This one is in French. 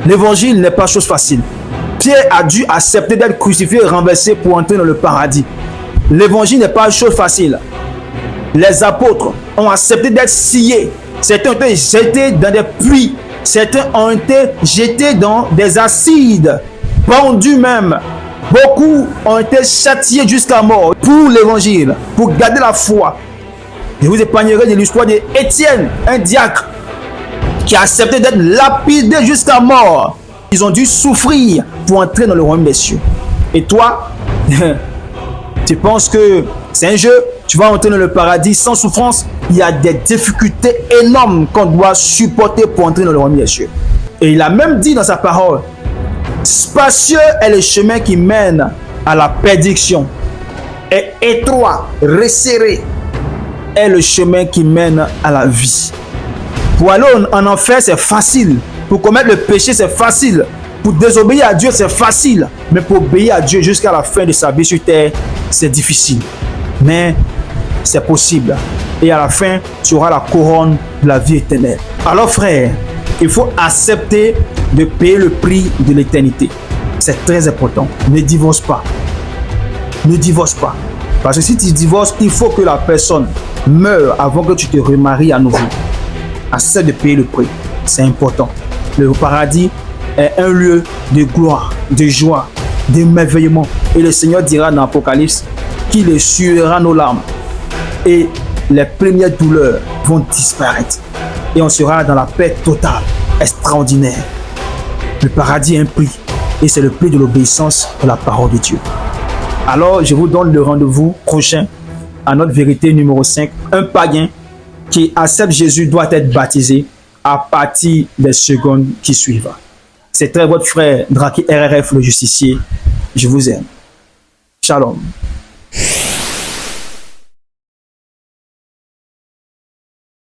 L'évangile n'est pas chose facile. Pierre a dû accepter d'être crucifié et renversé pour entrer dans le paradis. L'évangile n'est pas une chose facile. Les apôtres ont accepté d'être sciés. Certains ont été jetés dans des puits. Certains ont été jetés dans des acides, pendus même. Beaucoup ont été châtiés jusqu'à mort pour l'évangile, pour garder la foi. Je vous épargnerai de l'histoire d'Étienne, un diacre, qui a accepté d'être lapidé jusqu'à mort. Ils ont dû souffrir pour entrer dans le royaume des cieux. Et toi, tu penses que c'est un jeu? Tu vas entrer dans le paradis sans souffrance? Il y a des difficultés énormes qu'on doit supporter pour entrer dans le royaume des cieux. Et il a même dit dans sa parole, spacieux est le chemin qui mène à la perdition. Et étroit, resserré est le chemin qui mène à la vie. Pour aller en enfer, c'est facile. Pour commettre le péché, c'est facile. Pour désobéir à Dieu, c'est facile. Mais pour obéir à Dieu jusqu'à la fin de sa vie sur terre, c'est difficile. Mais c'est possible. Et à la fin, tu auras la couronne de la vie éternelle. Alors frère, il faut accepter de payer le prix de l'éternité. C'est très important. Ne divorce pas. Ne divorce pas. Parce que si tu divorces, il faut que la personne meure avant que tu te remaries à nouveau. Accepte de payer le prix. C'est important. Le paradis est un lieu de gloire, de joie, d'émerveillement. Et le Seigneur dira dans l'Apocalypse qu'il essuiera nos larmes. Et les premières douleurs vont disparaître. Et on sera dans la paix totale, extraordinaire. Le paradis est un prix. Et c'est le prix de l'obéissance à la parole de Dieu. Alors, je vous donne le rendez-vous prochain à notre vérité numéro 5. Un païen qui accepte Jésus doit être baptisé à partir des secondes qui suivent. C'était votre frère Draki RRF le justicier. Je vous aime. Shalom.